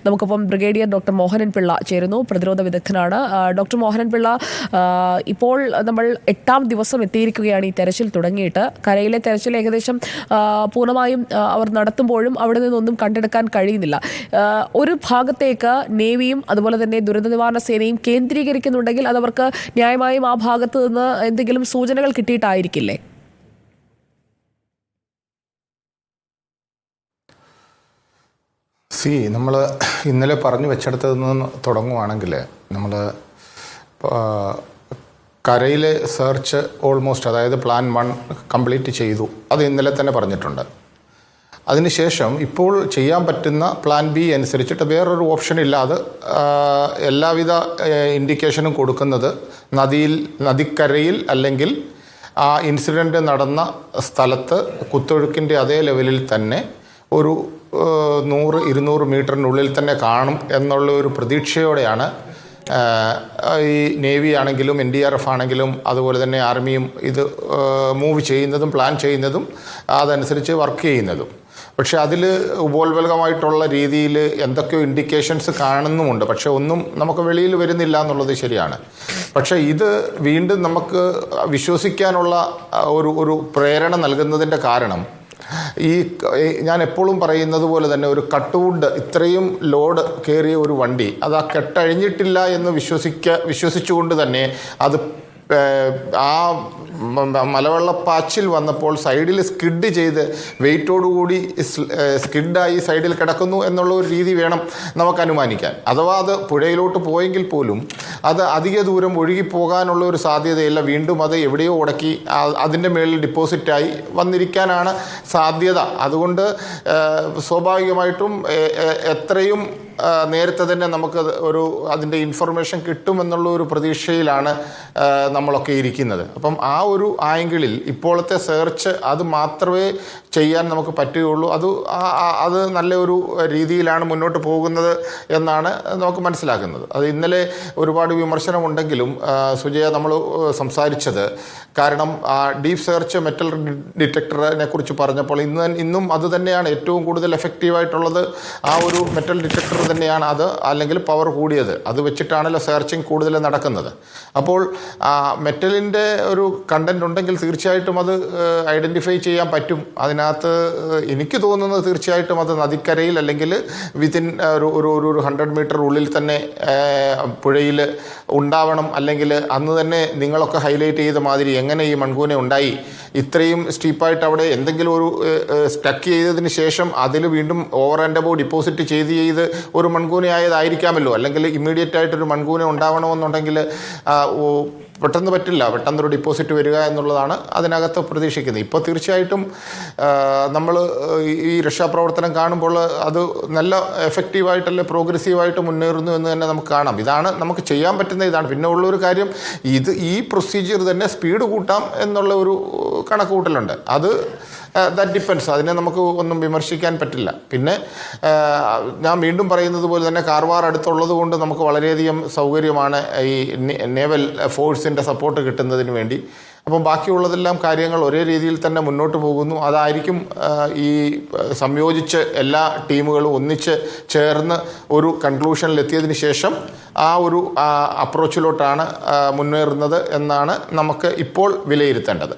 നമുക്കൊപ്പം brigadier doctor Mohanan Pillai ചേരുന്നു, പ്രതിരോധ വിദഗ്ധനാണ്. ഡോക്ടർ മോഹനൻ പിള്ള, ഇപ്പോൾ നമ്മൾ 8ാം ദിവസം എത്തിയിരിക്കുകയാണ് ഈ തെരച്ചിൽ തുടങ്ങിയിട്ട്. കരയിലെ തെരച്ചിൽ ഏകദേശം പൂർണ്ണമായും അവർ നടത്തുമ്പോഴും അവിടെ നിന്നൊന്നും കണ്ടെടുക്കാൻ കഴിയുന്നില്ല. ഒരു ഭാഗത്തേക്ക് നേവിയും അതുപോലെ തന്നെ ദുരന്ത നിവാരണ സേനയും കേന്ദ്രീകരിക്കുന്നുണ്ടെങ്കിൽ അതവർക്ക് ന്യായമായും ആ ഭാഗത്ത് നിന്ന് എന്തെങ്കിലും സൂചനകൾ കിട്ടിയിട്ടായിരിക്കില്ലേ? നമ്മൾ ഇന്നലെ പറഞ്ഞു വെച്ചെടുത്തത് നിന്ന് തുടങ്ങുവാണെങ്കിൽ നമ്മൾ കരയിലെ സെർച്ച് ഓൾമോസ്റ്റ്, അതായത് പ്ലാൻ 1 കംപ്ലീറ്റ് ചെയ്തു. അത് ഇന്നലെ തന്നെ പറഞ്ഞിട്ടുണ്ട്. അതിനുശേഷം ഇപ്പോൾ ചെയ്യാൻ പറ്റുന്ന പ്ലാൻ ബി അനുസരിച്ചിട്ട് വേറൊരു ഓപ്ഷൻ ഇല്ലാതെ എല്ലാവിധ ഇൻഡിക്കേഷനും കൊടുക്കുന്നത് നദിക്കരയിൽ അല്ലെങ്കിൽ ആ ഇൻസിഡൻറ്റ് നടന്ന സ്ഥലത്ത് കുത്തൊഴുക്കിൻ്റെ അതേ ലെവലിൽ തന്നെ ഒരു 100-200 മീറ്ററിനുള്ളിൽ തന്നെ കാണും എന്നുള്ള ഒരു പ്രതീക്ഷയോടെയാണ് ഈ നേവി ആണെങ്കിലും NDRF ആണെങ്കിലും അതുപോലെ തന്നെ ആർമിയും ഇത് മൂവ് ചെയ്യുന്നതും പ്ലാൻ ചെയ്യുന്നതും അതനുസരിച്ച് വർക്ക് ചെയ്യുന്നതും. പക്ഷെ അതിൽ ഉപോത്ബലകമായിട്ടുള്ള രീതിയിൽ എന്തൊക്കെയോ ഇൻഡിക്കേഷൻസ് കാണുന്നുമുണ്ട്. പക്ഷെ ഒന്നും നമുക്ക് വെളിയിൽ വരുന്നില്ല എന്നുള്ളത് ശരിയാണ്. പക്ഷേ ഇത് വീണ്ടും നമുക്ക് വിശ്വസിക്കാനുള്ള ഒരു പ്രേരണ നൽകുന്നതിൻ്റെ കാരണം, ഞാൻ എപ്പോഴും പറയുന്നത് പോലെ തന്നെ ഒരു കട്ടുവുഡ് ഇത്രയും ലോഡ് കയറിയ ഒരു വണ്ടി അത് ആ കെട്ടഴിഞ്ഞിട്ടില്ല എന്ന് വിശ്വസിച്ചുകൊണ്ട് തന്നെ അത് ആ മലവെള്ളപ്പാച്ചിൽ വന്നപ്പോൾ സൈഡിൽ സ്കിഡ് ചെയ്ത് വെയിറ്റോടുകൂടി സ്കിഡായി സൈഡിൽ കിടക്കുന്നു എന്നുള്ള ഒരു രീതി വേണം നമുക്ക് അനുമാനിക്കാൻ. അഥവാ അത് പുഴയിലോട്ട് പോയെങ്കിൽ പോലും അത് അധിക ദൂരം ഒഴുകിപ്പോകാനുള്ള ഒരു സാധ്യതയില്ല. വീണ്ടും അത് എവിടെയോ ഉടക്കി അതിൻ്റെ മേളിൽ ഡിപ്പോസിറ്റായി വന്നിരിക്കാനാണ് സാധ്യത. അതുകൊണ്ട് സ്വാഭാവികമായിട്ടും എത്രയും നേരത്തെ തന്നെ നമുക്ക് അതിൻ്റെ ഇൻഫർമേഷൻ കിട്ടുമെന്നുള്ള ഒരു പ്രതീക്ഷയിലാണ് നമ്മളൊക്കെ ഇരിക്കുന്നത്. അപ്പം ആ ഒരു ആംഗിളിൽ ഇപ്പോഴത്തെ സെർച്ച് അത് മാത്രമേ ചെയ്യാൻ നമുക്ക് പറ്റുകയുള്ളൂ. അത് നല്ല ഒരു രീതിയിലാണ് മുന്നോട്ട് പോകുന്നത് എന്നാണ് നമുക്ക് മനസ്സിലാക്കുന്നത്. അത് ഇന്നലെ ഒരുപാട് വിമർശനമുണ്ടെങ്കിലും സുജയ നമ്മൾ സംസാരിച്ചത്, കാരണം ഡീപ്പ് സെർച്ച് മെറ്റൽ ഡിറ്റക്ടറിനെ കുറിച്ച് പറഞ്ഞപ്പോൾ ഇന്നും അത് തന്നെയാണ് ഏറ്റവും കൂടുതൽ എഫക്റ്റീവായിട്ടുള്ളത്. ആ ഒരു മെറ്റൽ ഡിറ്റക്ടർ തന്നെയാണ് അത്, അല്ലെങ്കിൽ പവർ കൂടിയത്. അത് വെച്ചിട്ടാണല്ലോ സെർച്ചിങ് കൂടുതൽ നടക്കുന്നത്. അപ്പോൾ മെറ്റലിൻ്റെ ഒരു കണ്ടന്റ് ഉണ്ടെങ്കിൽ തീർച്ചയായിട്ടും അത് ഐഡൻറ്റിഫൈ ചെയ്യാൻ പറ്റും. അതിനകത്ത് എനിക്ക് തോന്നുന്നത് തീർച്ചയായിട്ടും അത് നദിക്കരയിൽ അല്ലെങ്കിൽ വിത്തിൻ ഒരു 100 മീറ്റർ ഉള്ളിൽ തന്നെ പുഴയിൽ ഉണ്ടാവണം. അല്ലെങ്കിൽ അന്ന് തന്നെ നിങ്ങളൊക്കെ ഹൈലൈറ്റ് ചെയ്ത മാതിരി എങ്ങനെ ഈ മൺകൂന ഉണ്ടായി, ഇത്രയും സ്റ്റീപ്പായിട്ട് അവിടെ എന്തെങ്കിലും ഒരു സ്റ്റക്ക് ചെയ്തതിന് ശേഷം അതിൽ വീണ്ടും ഓവർ ആൻഡ് അബോവ് ഡിപ്പോസിറ്റ് ചെയ്ത് ഒരു മൺകൂനയായതായിരിക്കാമല്ലോ. അല്ലെങ്കിൽ ഇമ്മീഡിയറ്റ് ആയിട്ടൊരു മൺകൂന ഉണ്ടാവണമെന്നുണ്ടെങ്കിൽ പെട്ടെന്ന് പറ്റില്ല, പെട്ടെന്നൊരു ഡിപ്പോസിറ്റ് വരിക എന്നുള്ളതാണ് അതിനകത്ത് പ്രതീക്ഷിക്കുന്നത്. ഇപ്പോൾ തീർച്ചയായിട്ടും നമ്മൾ ഈ രക്ഷാപ്രവർത്തനം കാണുമ്പോൾ അത് നല്ല എഫക്റ്റീവായിട്ടല്ലേ പ്രോഗ്രസീവായിട്ട് മുന്നേറുന്നു എന്ന് തന്നെ നമുക്ക് കാണാം. ഇതാണ് നമുക്ക് ചെയ്യാൻ പറ്റുന്ന ഇതാണ്. പിന്നെ ഉള്ളൊരു കാര്യം, ഈ പ്രൊസീജിയർ തന്നെ സ്പീഡ് കൂട്ടാം എന്നുള്ള ഒരു കണക്കുകൂട്ടലുണ്ട്. അത് ദാറ്റ് ഡിപ്പെൻസ്. അതിനെ നമുക്ക് ഒന്നും വിമർശിക്കാൻ പറ്റില്ല. പിന്നെ ഞാൻ വീണ്ടും പറയുന്നത് പോലെ തന്നെ കാർവാർ അടുത്തുള്ളത് കൊണ്ട് നമുക്ക് വളരെയധികം സൗകര്യമാണ് ഈ നേവൽ ഫോഴ്സിൻ്റെ സപ്പോർട്ട് കിട്ടുന്നതിന് വേണ്ടി. അപ്പം ബാക്കിയുള്ളതെല്ലാം കാര്യങ്ങൾ ഒരേ രീതിയിൽ തന്നെ മുന്നോട്ട് പോകുന്നു. അതായിരിക്കും ഈ സംയോജിച്ച് എല്ലാ ടീമുകളും ഒന്നിച്ച് ചേർന്ന് ഒരു കൺക്ലൂഷനിലെത്തിയതിന് ശേഷം ആ ഒരു അപ്രോച്ചിലോട്ടാണ് മുന്നേറുന്നത് എന്നാണ് നമുക്ക് ഇപ്പോൾ വിലയിരുത്തേണ്ടത്.